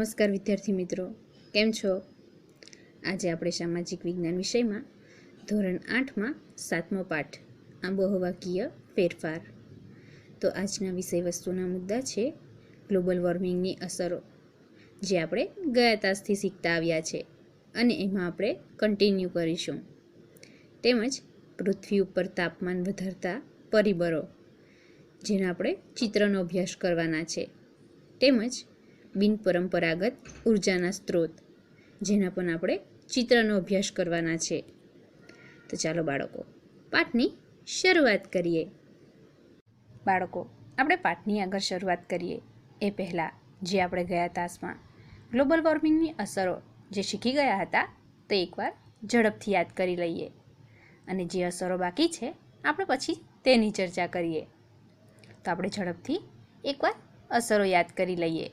નમસ્કાર વિદ્યાર્થી મિત્રો, કેમ છો? આજે આપણે સામાજિક વિજ્ઞાન વિષયમાં ધોરણ 8માં 7મો પાઠ આબોહવાકીય ફેરફાર. તો આજના વિષય વસ્તુના મુદ્દા છે ગ્લોબલ વોર્મિંગની અસરો, જે આપણે ગયા તાસથી શીખતા આવ્યા છે અને એમાં આપણે કન્ટિન્યુ કરીશું. તેમજ પૃથ્વી ઉપર તાપમાન વધારતા પરિબળો, જેનો આપણે ચિત્રનો અભ્યાસ કરવાના છે. તેમજ બિનપરંપરાગત ઉર્જાના સ્ત્રોત, જેના પણ આપણે ચિત્રનો અભ્યાસ કરવાના છે. તો ચાલો બાળકો, પાઠની શરૂઆત કરીએ. બાળકો, આપણે પાઠની આગળ શરૂઆત કરીએ એ પહેલાં જે આપણે ગયા તાસમાં ગ્લોબલ વોર્મિંગની અસરો જે શીખી ગયા હતા તે એકવાર ઝડપથી યાદ કરી લઈએ, અને જે અસરો બાકી છે આપણે પછી તેની ચર્ચા કરીએ. તો આપણે ઝડપથી એકવાર અસરો યાદ કરી લઈએ.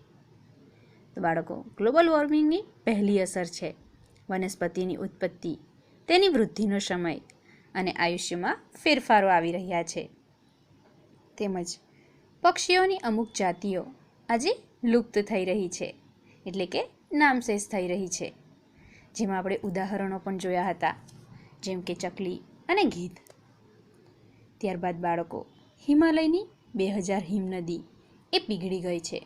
તો બાળકો, ગ્લોબલ વોર્મિંગની પહેલી અસર છે વનસ્પતિની ઉત્પત્તિ, તેની વૃદ્ધિનો સમય અને આયુષ્યમાં ફેરફારો આવી રહ્યા છે. તેમજ પક્ષીઓની અમુક જાતિઓ આજે લુપ્ત થઈ રહી છે, એટલે કે નામશેષ થઈ રહી છે, જેમાં આપણે ઉદાહરણો પણ જોયા હતા, જેમ કે ચકલી અને ગીધ. ત્યારબાદ બાળકો, હિમાલયની 2000 હિમનદી એ પીગળી ગઈ છે.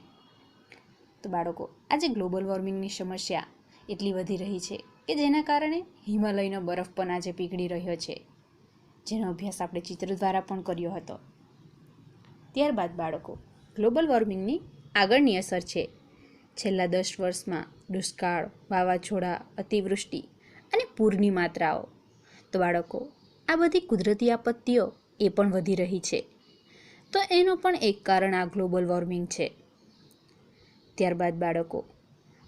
તો બાળકો, આજે ગ્લોબલ વોર્મિંગની સમસ્યા એટલી વધી રહી છે કે જેના કારણે હિમાલયનો બરફ પણ આજે પીગળી રહ્યો છે, જેનો અભ્યાસ આપણે ચિત્ર દ્વારા પણ કર્યો હતો. ત્યારબાદ બાળકો, ગ્લોબલ વોર્મિંગની આગળની અસર છે છેલ્લા 10 વર્ષમાં દુષ્કાળ, વાવાઝોડા, અતિવૃષ્ટિ અને પૂરની માત્રાઓ. તો બાળકો, આ બધી કુદરતી આપત્તિઓ એ પણ વધી રહી છે. તો એનું પણ એક કારણ આ ગ્લોબલ વોર્મિંગ છે. ત્યારબાદ બાળકો,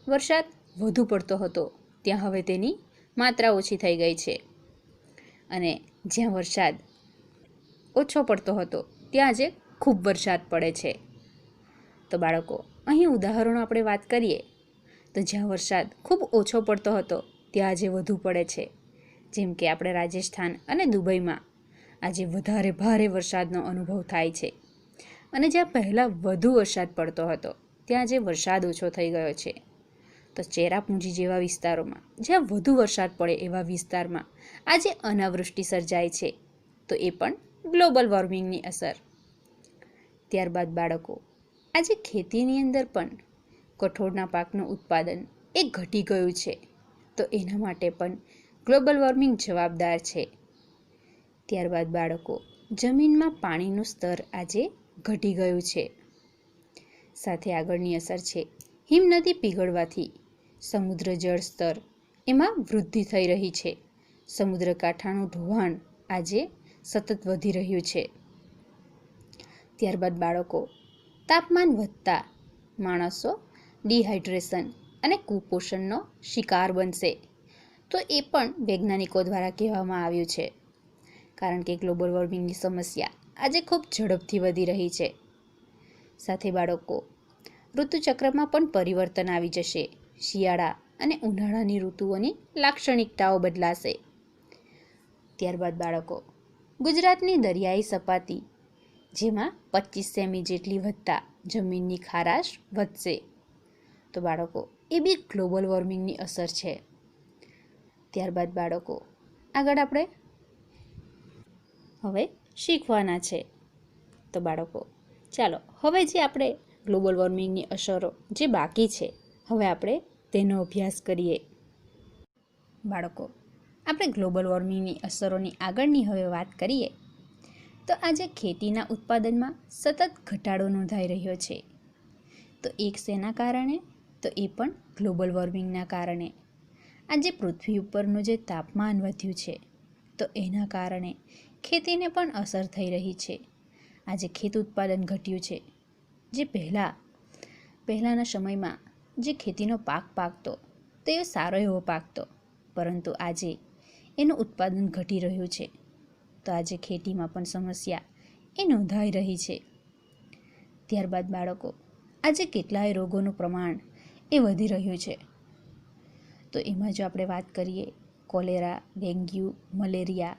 વરસાદ વધુ પડતો હતો ત્યાં હવે તેની માત્રા ઓછી થઈ ગઈ છે, અને જ્યાં વરસાદ ઓછો પડતો હતો ત્યાં આજે ખૂબ વરસાદ પડે છે. તો બાળકો, અહીં ઉદાહરણો આપણે વાત કરીએ તો જ્યાં વરસાદ ખૂબ ઓછો પડતો હતો ત્યાં આજે વધુ પડે છે, જેમ કે આપણે રાજસ્થાન અને દુબઈમાં આજે વધારે ભારે વરસાદનો અનુભવ થાય છે, અને જ્યાં પહેલાં વધુ વરસાદ પડતો હતો ત્યાં આજે વરસાદ ઓછો થઈ ગયો છે. તો ચેરાપુંજી જેવા વિસ્તારોમાં જ્યાં વધુ વરસાદ પડે એવા વિસ્તારમાં આજે અનાવૃષ્ટિ સર્જાય છે. તો એ પણ ગ્લોબલ વોર્મિંગની અસર. ત્યારબાદ બાળકો, આજે ખેતીની અંદર પણ કઠોળના પાકનું ઉત્પાદન એ ઘટી ગયું છે. તો એના માટે પણ ગ્લોબલ વોર્મિંગ જવાબદાર છે. ત્યારબાદ બાળકો, જમીનમાં પાણીનું સ્તર આજે ઘટી ગયું છે. સાથે આગળની અસર છે હિમનદી પીગળવાથી સમુદ્ર જળ સ્તર એમાં વૃદ્ધિ થઈ રહી છે. સમુદ્ર કાંઠાનું ધોવાણ આજે સતત વધી રહ્યું છે. ત્યારબાદ બાળકો, તાપમાન વધતા માણસો ડિહાઇડ્રેશન અને કુપોષણનો શિકાર બનશે. તો એ પણ વૈજ્ઞાનિકો દ્વારા કહેવામાં આવ્યું છે, કારણ કે ગ્લોબલ વોર્મિંગની સમસ્યા આજે ખૂબ ઝડપથી વધી રહી છે. સાથે બાળકો, ઋતુચક્રમાં પણ પરિવર્તન આવી જશે. શિયાળા અને ઉનાળાની ઋતુઓની લાક્ષણિકતાઓ બદલાશે. ત્યારબાદ બાળકો, ગુજરાતની દરિયાઈ સપાટી જેમાં 25 સેમી જેટલી વધતા જમીનની ખારાશ વધશે. તો બાળકો, એ બી ગ્લોબલ વોર્મિંગની અસર છે. ત્યારબાદ બાળકો, આગળ આપણે હવે શીખવાના છે. તો બાળકો, ચાલો હવે જે આપણે ગ્લોબલ વોર્મિંગની અસરો જે બાકી છે હવે આપણે તેનો અભ્યાસ કરીએ. બાળકો, આપણે ગ્લોબલ વોર્મિંગની અસરોની આગળની હવે વાત કરીએ તો આજે ખેતીના ઉત્પાદનમાં સતત ઘટાડો નોંધાઈ રહ્યો છે. તો એક શેના કારણે? તો એ પણ ગ્લોબલ વોર્મિંગના કારણે. આજે પૃથ્વી ઉપરનું જે તાપમાન વધ્યું છે તો એના કારણે ખેતીને પણ અસર થઈ રહી છે. આજે ખેત ઉત્પાદન ઘટ્યું છે. જે પહેલાંના સમયમાં જે ખેતીનો પાક પાકતો તો એ સારો એવો પાકતો, પરંતુ આજે એનું ઉત્પાદન ઘટી રહ્યું છે. તો આજે ખેતીમાં પણ સમસ્યા એ નોંધાઈ રહી છે. ત્યારબાદ બાળકો, આજે કેટલાય રોગોનું પ્રમાણ એ વધી રહ્યું છે. તો એમાં જો આપણે વાત કરીએ cholera, dengue, malaria,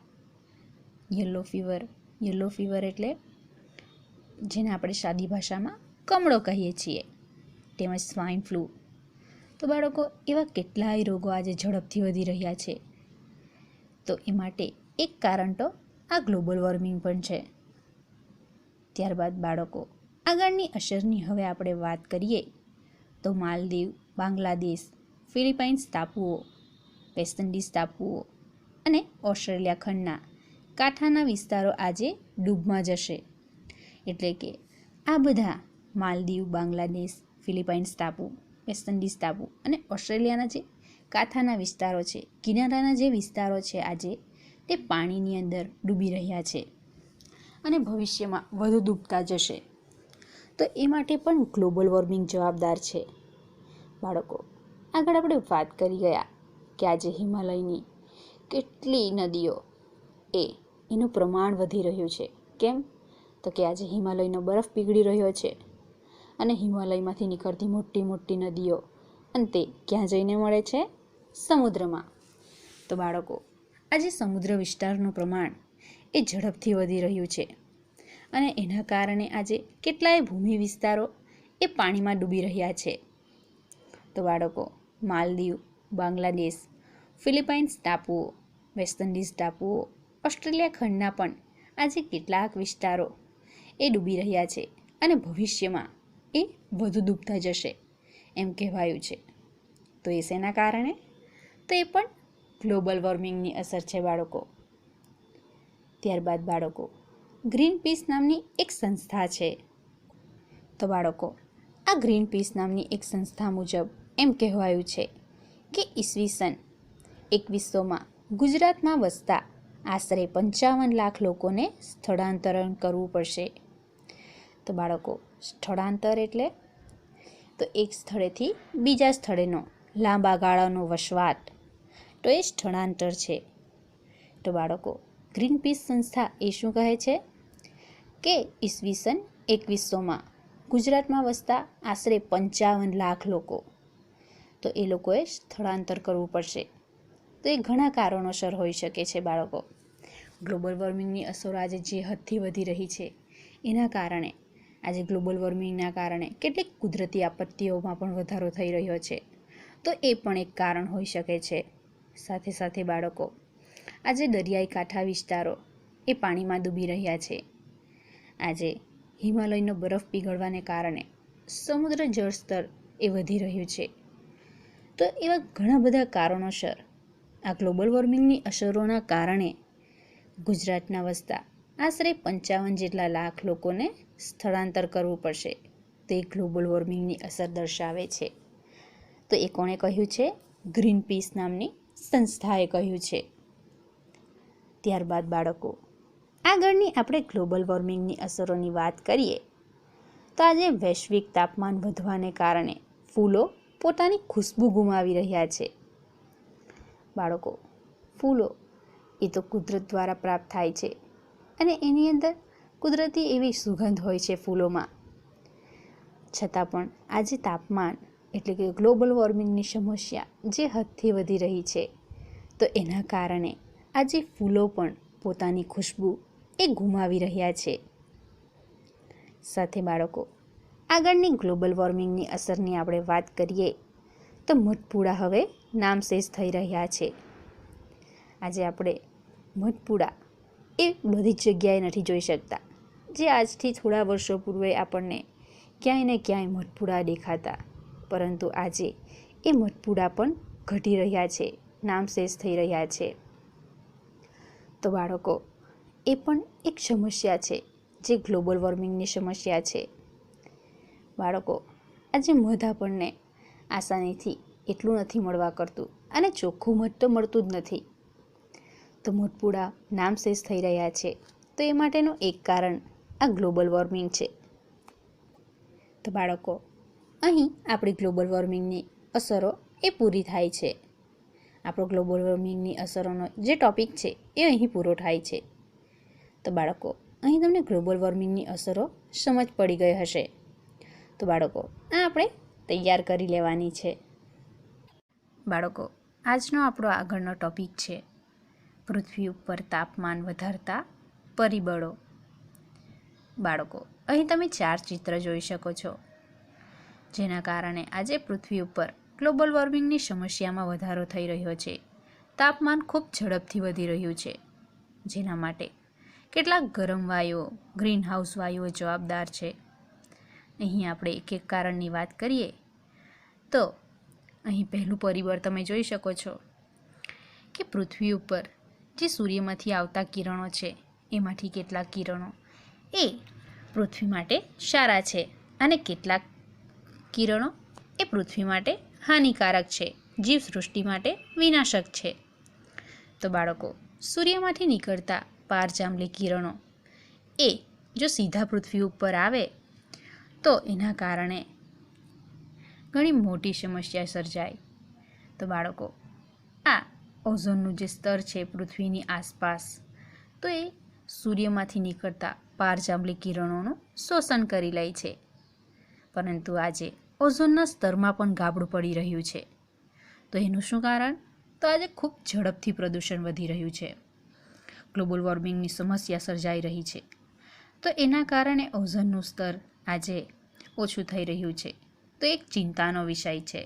yellow fever એટલે જેને આપણે સાદી ભાષામાં કમળો કહીએ છીએ, તેમજ સ્વાઇન ફ્લૂ, તો બાળકો, એવા કેટલાય રોગો આજે ઝડપથી વધી રહ્યા છે. તો એ માટે એક કારણ તો આ ગ્લોબલ વોર્મિંગ પણ છે. ત્યારબાદ બાળકો, આગળની અસરની હવે આપણે વાત કરીએ તો માલદીવ, બાંગ્લાદેશ, ફિલિપાઇન્સ ટાપુઓ, વેસ્ટ ઇન્ડિઝ ટાપુઓ અને ઓસ્ટ્રેલિયા ખંડના કાંઠાના વિસ્તારો આજે ડૂબમાં જશે. એટલે કે આ બધા માલદીવ, બાંગ્લાદેશ, ફિલિપાઇન્સ ટાપુ, વેસ્ટ ઇન્ડિઝ ટાપુ અને ઓસ્ટ્રેલિયાના જે કાંઠાના વિસ્તારો છે, કિનારાના જે વિસ્તારો છે આજે તે પાણીની અંદર ડૂબી રહ્યા છે અને ભવિષ્યમાં વધુ ડૂબતા જશે. તો એ માટે પણ ગ્લોબલ વોર્મિંગ જવાબદાર છે. બાળકો, આગળ આપણે વાત કરી ગયા કે આજે હિમાલયની કેટલી નદીઓ એનું પ્રમાણ વધી રહ્યું છે. કેમ? તો કે આજે હિમાલયનો બરફ પીગળી રહ્યો છે અને હિમાલયમાંથી નીકળતી મોટી મોટી નદીઓ અંતે ક્યાં જઈને મળે છે? સમુદ્રમાં. તો બાળકો, આજે સમુદ્ર વિસ્તારનું પ્રમાણ એ ઝડપથી વધી રહ્યું છે અને એના કારણે આજે કેટલાય ભૂમિ વિસ્તારો એ પાણીમાં ડૂબી રહ્યા છે. તો બાળકો, માલદીવ, બાંગ્લાદેશ, ફિલિપાઇન્સ ટાપુઓ, વેસ્ટ ઇન્ડિઝ ટાપુઓ, ઓસ્ટ્રેલિયા ખંડના પણ આજે કેટલાક વિસ્તારો એ ડૂબી રહ્યા છે અને ભવિષ્યમાં એ વધુ ડૂબતા જશે એમ કહેવાયું છે. તો એ શેના કારણે? તો એ પણ ગ્લોબલ વોર્મિંગની અસર છે બાળકો. ત્યારબાદ બાળકો, ગ્રીનપીસ નામની એક સંસ્થા છે. તો બાળકો, આ ગ્રીનપીસ નામની એક સંસ્થા મુજબ એમ કહેવાયું છે કે ઈસવીસન 2100માં ગુજરાતમાં વસતા આશરે 55 લાખ લોકોને સ્થળાંતરણ કરવું પડશે. તો બાળકો, સ્થળાંતર એટલે તો એક સ્થળેથી બીજા સ્થળેનો લાંબા ગાળાનો વસવાટ, તો એ સ્થળાંતર છે. તો બાળકો, ગ્રીનપીસ સંસ્થા એ શું કહે છે કે ઈસવીસન 2100માં ગુજરાતમાં વસતા આશરે 55 લાખ લોકો, તો એ લોકોએ સ્થળાંતર કરવું પડશે. તો એ ઘણા કારણોસર હોઈ શકે છે બાળકો. ગ્લોબલ વોર્મિંગની અસરો આજે જે હદથી વધી રહી છે એના કારણે આજે ગ્લોબલ વોર્મિંગના કારણે કેટલીક કુદરતી આપત્તિઓમાં પણ વધારો થઈ રહ્યો છે. તો એ પણ એક કારણ હોઈ શકે છે. સાથે સાથે બાળકો, આજે દરિયાઈ કાંઠા વિસ્તારો એ પાણીમાં ડૂબી રહ્યા છે. આજે હિમાલયનો બરફ પીગળવાને કારણે સમુદ્ર જળસ્તર એ વધી રહ્યું છે. તો એવા ઘણા બધા કારણોસર આ ગ્લોબલ વોર્મિંગની અસરોના કારણે ગુજરાતના વસતા આશરે 55 જેટલા લાખ લોકોને સ્થળાંતર કરવું પડશે. તે ગ્લોબલ વોર્મિંગની અસર દર્શાવે છે. તો એ કોણે કહ્યું છે? ગ્રીનપીસ નામની સંસ્થાએ કહ્યું છે. ત્યારબાદ બાળકો, આગળની આપણે ગ્લોબલ વોર્મિંગની અસરોની વાત કરીએ તો આજે વૈશ્વિક તાપમાન વધવાને કારણે ફૂલો પોતાની ખુશ્બુ ગુમાવી રહ્યા છે. બાળકો, ફૂલો એ તો કુદરત દ્વારા પ્રાપ્ત થાય છે અને એની અંદર કુદરતી એવી સુગંધ હોય છે ફૂલોમાં. છતાં પણ આજે તાપમાન એટલે કે ગ્લોબલ વોર્મિંગની સમસ્યા જે હદથી વધી રહી છે, તો એના કારણે આજે ફૂલો પણ પોતાની ખુશ્બુ એ ગુમાવી રહ્યા છે. સાથે બાળકો, આગળની ગ્લોબલ વોર્મિંગની અસરની આપણે વાત કરીએ તો મધપૂડા હવે નામશેષ થઈ રહ્યા છે. આજે આપણે મધપૂડા એ બધી જ જગ્યાએ નથી જોઈ શકતા. જે આજથી થોડા વર્ષો પૂર્વે આપણને ક્યાંય ને ક્યાંય મધપૂડા દેખાતા, પરંતુ આજે એ મધપૂડા પણ ઘટી રહ્યા છે, નામશેષ થઈ રહ્યા છે. તો બાળકો, એ પણ એક સમસ્યા છે જે ગ્લોબલ વોર્મિંગની સમસ્યા છે. બાળકો, આજે મધ આપણને આસાનીથી એટલું નથી મળવા કરતું અને ચોખ્ખું મધ તો મળતું જ નથી. તો મધપૂડા નામશેષ થઈ રહ્યા છે. તો એ માટેનું એક કારણ આ ગ્લોબલ વોર્મિંગ છે. તો બાળકો, અહીં આપણી ગ્લોબલ વોર્મિંગની અસરો એ પૂરી થાય છે. આપણો ગ્લોબલ વોર્મિંગની અસરોનો જે ટોપિક છે એ અહીં પૂરો થાય છે. તો બાળકો, અહીં તમને ગ્લોબલ વોર્મિંગની અસરો સમજ પડી ગઈ હશે. તો બાળકો, આ આપણે તૈયાર કરી લેવાની છે. બાળકો, આજનો આપણો આગળનો ટોપિક છે પૃથ્વી ઉપર તાપમાન વધારતા પરિબળો. બાળકો, અહીં તમે 4 ચિત્ર જોઈ શકો છો, જેના કારણે આજે પૃથ્વી ઉપર ગ્લોબલ વોર્મિંગની સમસ્યામાં વધારો થઈ રહ્યો છે. તાપમાન ખૂબ ઝડપથી વધી રહ્યું છે, જેના માટે કેટલાક ગરમ વાયુઓ, ગ્રીનહાઉસ વાયુઓ જવાબદાર છે. અહીં આપણે એક એક કારણની વાત કરીએ તો અહીં પહેલું પરિબળ તમે જોઈ શકો છો કે પૃથ્વી ઉપર જે સૂર્યમાંથી આવતા કિરણો છે એમાંથી કેટલાક કિરણો એ પૃથ્વી માટે સારા છે અને કેટલાક કિરણો એ પૃથ્વી માટે હાનિકારક છે, જીવસૃષ્ટિ માટે વિનાશક છે. તો બાળકો, સૂર્યમાંથી નીકળતા પારજાંબલી કિરણો એ જો સીધા પૃથ્વી ઉપર આવે તો એના કારણે ઘણી મોટી સમસ્યા સર્જાય. તો બાળકો, આ ઓઝોનનું જે સ્તર છે પૃથ્વીની આસપાસ, તો એ સૂર્યમાંથી નીકળતા પારજાંબલી કિરણોનું શોષણ કરી લે છે. પરંતુ આજે ઓઝોનના સ્તરમાં પણ ગાબડું પડી રહ્યું છે. તો એનું શું કારણ? તો આજે ખૂબ ઝડપથી પ્રદૂષણ વધી રહ્યું છે, ગ્લોબલ વોર્મિંગની સમસ્યા સર્જાઈ રહી છે. તો એના કારણે ઓઝોનનું સ્તર આજે ઓછું થઈ રહ્યું છે. તો એક ચિંતાનો વિષય છે.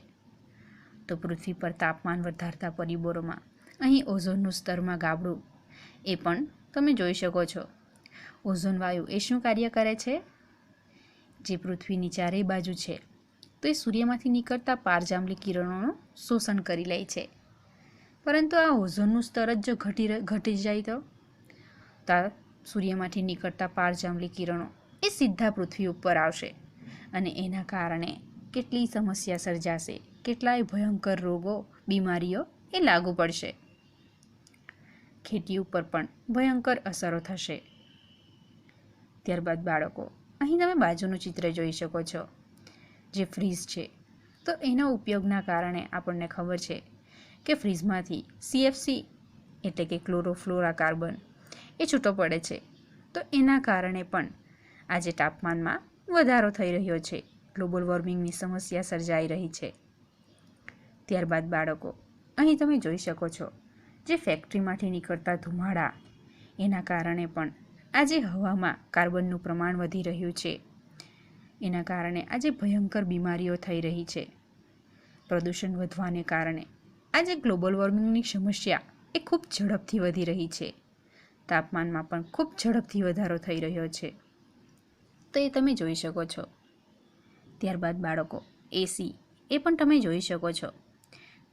તો પૃથ્વી પર તાપમાન વધારતા પરિબળોમાં અહીં ઓઝોનનું સ્તરમાં ગાબડું એ પણ તમે જોઈ શકો છો. ઓઝોન વાયુ એ શું કાર્ય કરે છે? જે પૃથ્વીની ચારેય બાજુ છે તો એ સૂર્યમાંથી નીકળતા પારજાંબલી કિરણોનું શોષણ કરી લે છે. પરંતુ આ ઓઝોનનું સ્તર જ જો ઘટી જાય તો સૂર્યમાંથી નીકળતા પારજાંબલી કિરણો એ સીધા પૃથ્વી ઉપર આવશે અને એના કારણે કેટલી સમસ્યા સર્જાશે, કેટલાય ભયંકર રોગો, બીમારીઓ એ લાગુ પડશે. ખેતી ઉપર પણ ભયંકર અસરો થશે. ત્યારબાદ બાળકો, અહીં તમે બાજુનું ચિત્ર જોઈ શકો છો, જે ફ્રીજ છે. તો એના ઉપયોગના કારણે આપણને ખબર છે કે ફ્રીજમાંથી CFC એટલે કે ક્લોરોફ્લોરા કાર્બન એ છૂટો પડે છે. તો એના કારણે પણ આજે તાપમાનમાં વધારો થઈ રહ્યો છે, ગ્લોબલ વોર્મિંગની સમસ્યા સર્જાઈ રહી છે. ત્યારબાદ બાળકો, અહીં તમે જોઈ શકો છો જે ફેક્ટરીમાંથી નીકળતા ધુમાડા, એના કારણે પણ આજે હવામાં કાર્બનનું પ્રમાણ વધી રહ્યું છે. એના કારણે આજે ભયંકર બીમારીઓ થઈ રહી છે. પ્રદૂષણ વધવાને કારણે આજે ગ્લોબલ વોર્મિંગની સમસ્યા એ ખૂબ ઝડપથી વધી રહી છે. તાપમાનમાં પણ ખૂબ ઝડપથી વધારો થઈ રહ્યો છે. તો એ તમે જોઈ શકો છો. ત્યારબાદ બાળકો, AC એ પણ તમે જોઈ શકો છો,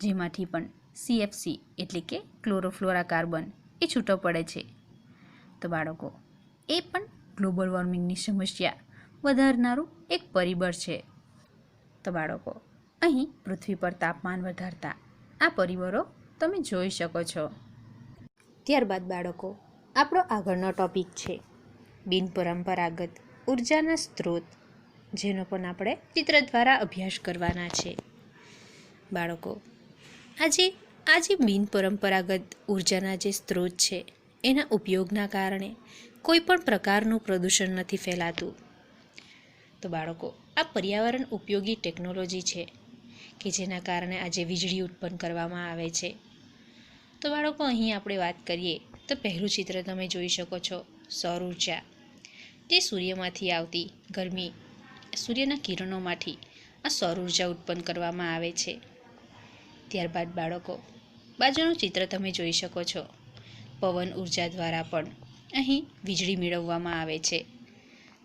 જેમાંથી પણ CFC એટલે કે ક્લોરોફ્લોરા કાર્બન એ છૂટો પડે છે. તો બાળકો, એ પણ ગ્લોબલ વોર્મિંગની સમસ્યા વધારનારું એક પરિબળ છે. તો બાળકો, અહીં પૃથ્વી પર તાપમાન વધારતા આ પરિબળો તમે જોઈ શકો છો. ત્યારબાદ બાળકો, આપણો આગળનો ટોપિક છે બિનપરંપરાગત ઉર્જાના સ્ત્રોત, જેનો પણ આપણે ચિત્ર દ્વારા અભ્યાસ કરવાના છે. બાળકો, આજે બિનપરંપરાગત ઉર્જાના જે સ્ત્રોત છે એના ઉપયોગના કારણે કોઈ પણ પ્રકારનું પ્રદૂષણ નથી ફેલાતું. તો બાળકો, આ પર્યાવરણ ઉપયોગી ટેકનોલોજી છે કે જેના કારણે આજે વીજળી ઉત્પન્ન કરવામાં આવે છે. તો બાળકો, અહીં આપણે વાત કરીએ તો પહેલું ચિત્ર તમે જોઈ શકો છો, સૌર ઉર્જા, જે સૂર્યમાંથી આવતી ગરમી, સૂર્યના કિરણોમાંથી આ સૌર ઉર્જા ઉત્પન્ન કરવામાં આવે છે. ત્યારબાદ બાળકો, બાજુનું ચિત્ર તમે જોઈ શકો છો, પવન ઉર્જા દ્વારા પણ અહીં વીજળી મેળવવામાં આવે છે.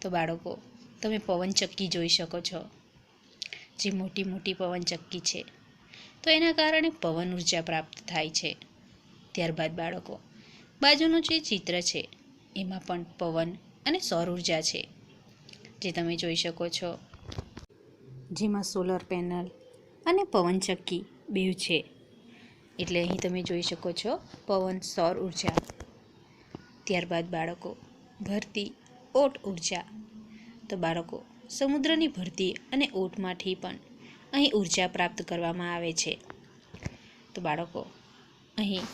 તો બાળકો, તમે પવનચક્કી જોઈ શકો છો, જે મોટી મોટી પવનચક્કી છે. તો એના કારણે પવન ઉર્જા પ્રાપ્ત થાય છે. ત્યારબાદ બાળકો, બાજુનું જે ચિત્ર છે એમાં પણ પવન અને સૌર ઉર્જા છે, જે તમે જોઈ શકો છો, જેમાં સોલર પેનલ અને પવનચક્કી બેઉ છે. એટલે અહીં તમે જોઈ શકો છો પવન, સૌર ઉર્જા. ત્યારબાદ બાળકો, ભરતી, ઓટ ઉર્જા. તો બાળકો, સમુદ્રની ભરતી અને ઓટમાંથી પણ અહીં ઉર્જા પ્રાપ્ત કરવામાં આવે છે. તો બાળકો, અહીં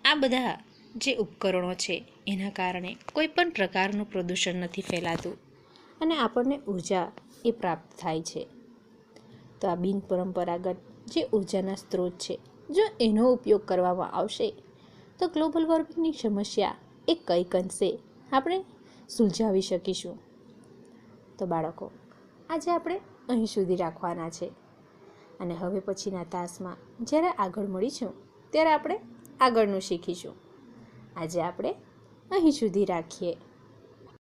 આ બધા જે ઉપકરણો છે એના કારણે કોઈ પણ પ્રકારનું પ્રદૂષણ નથી ફેલાતું અને આપણને ઉર્જા એ પ્રાપ્ત થાય છે. તો આ બિનપરંપરાગત જે ઉર્જાના સ્ત્રોત છે, જો એનો ઉપયોગ કરવામાં આવશે તો ગ્લોબલ વોર્મિંગની સમસ્યા એ કંઈક અંશે આપણે સુલઝાવી શકીશું. તો બાળકો, આજે આપણે અહીં સુધી રાખવાના છે. અને હવે પછીના તાસમાં જ્યારે આગળ મળીશું ત્યારે આપણે આગળનું શીખીશું. આજે આપણે અહીં સુધી રાખીએ.